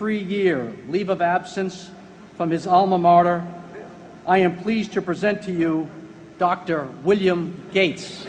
3-year leave of absence from his alma mater, I am pleased to present to you Dr. William Gates.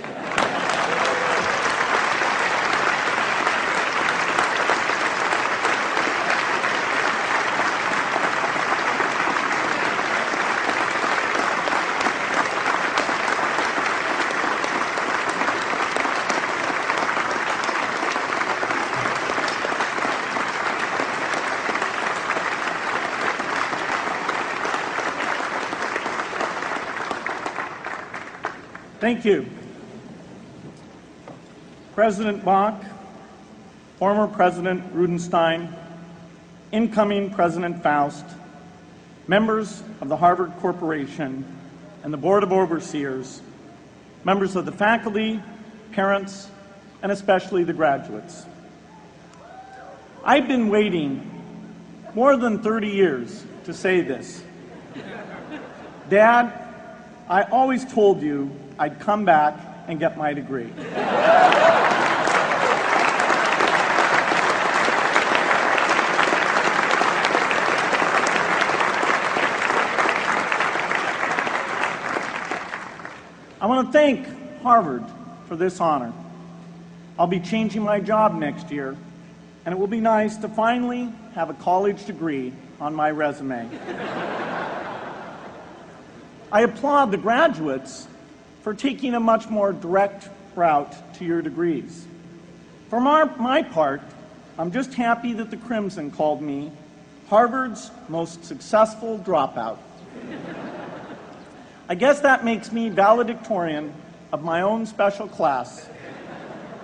Thank you. President Bach, former President Rudenstein, incoming President Faust, members of the Harvard Corporation and the Board of Overseers, members of the faculty, parents, and especially the graduates. I've been waiting more than 30 years to say this. Dad, I always told you I'd come back and get my degree. I want to thank Harvard for this honor. I'll be changing my job next year, and it will be nice to finally have a college degree on my resume. I applaud the graduates for taking a much more direct route to your degrees. For my part, I'm just happy that the Crimson called me Harvard's most successful dropout. I guess that makes me valedictorian of my own special class.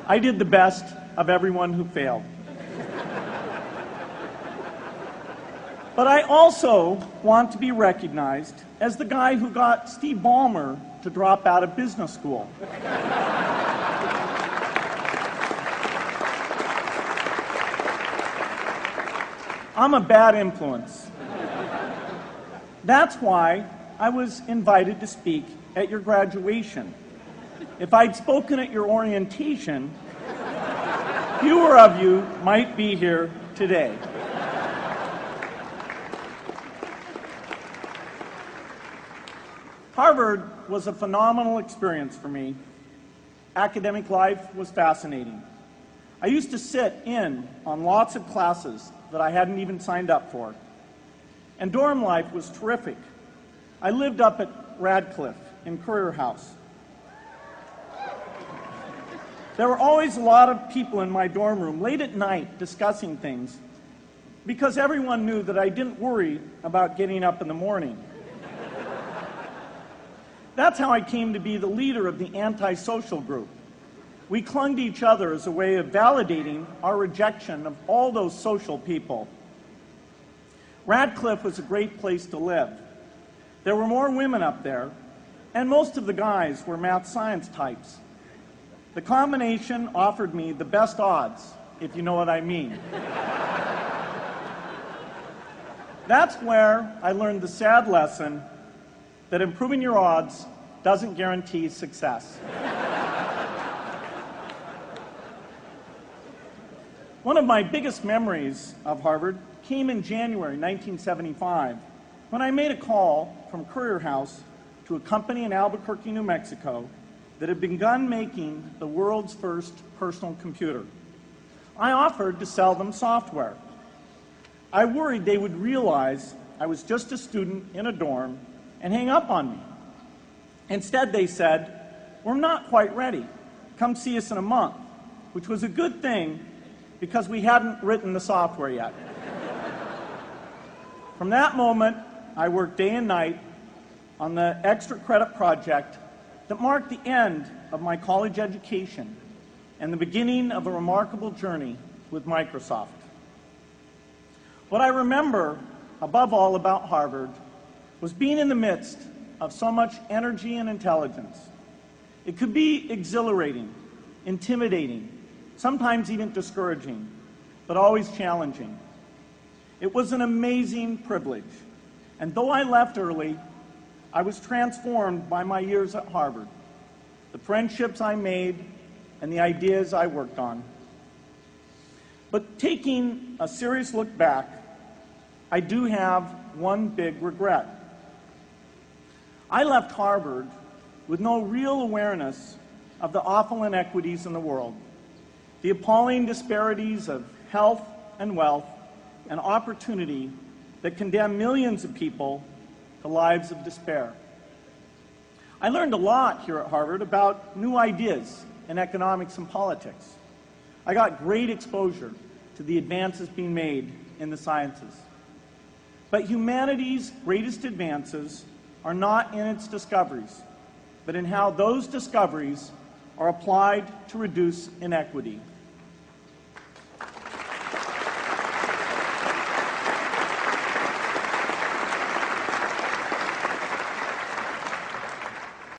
I did the best of everyone who failed. But I also want to be recognized as the guy who got Steve Ballmer to drop out of business school. I'm a bad influence. That's why I was invited to speak at your graduation. If I'd spoken at your orientation, fewer of you might be here today. Harvard was a phenomenal experience for me. Academic life was fascinating. I used to sit in on lots of classes that I hadn't even signed up for. And dorm life was terrific. I lived up at Radcliffe in Currier House. There were always a lot of people in my dorm room late at night discussing things because everyone knew that I didn't worry about getting up in the morning. That's how I came to be the leader of the antisocial group. We clung to each other as a way of validating our rejection of all those social people. Radcliffe was a great place to live. There were more women up there, and most of the guys were math science types. The combination offered me the best odds, if you know what I mean. That's where I learned the sad lesson that improving your odds doesn't guarantee success. One of my biggest memories of Harvard came in January 1975 when I made a call from Currier House to a company in Albuquerque, New Mexico that had begun making the world's first personal computer. I offered to sell them software. I worried they would realize I was just a student in a dorm and hang up on me. Instead, they said, "We're not quite ready. Come see us in a month," which was a good thing because we hadn't written the software yet. From that moment, I worked day and night on the extra credit project that marked the end of my college education and the beginning of a remarkable journey with Microsoft. What I remember above all about Harvard was being in the midst of so much energy and intelligence. It could be exhilarating, intimidating, sometimes even discouraging, but always challenging. It was an amazing privilege, and though I left early, I was transformed by my years at Harvard, the friendships I made, and the ideas I worked on. But taking a serious look back, I do have one big regret. I left Harvard with no real awareness of the awful inequities in the world, the appalling disparities of health and wealth and opportunity that condemn millions of people to lives of despair. I learned a lot here at Harvard about new ideas in economics and politics. I got great exposure to the advances being made in the sciences. But humanity's greatest advances are not in its discoveries, but in how those discoveries are applied to reduce inequity.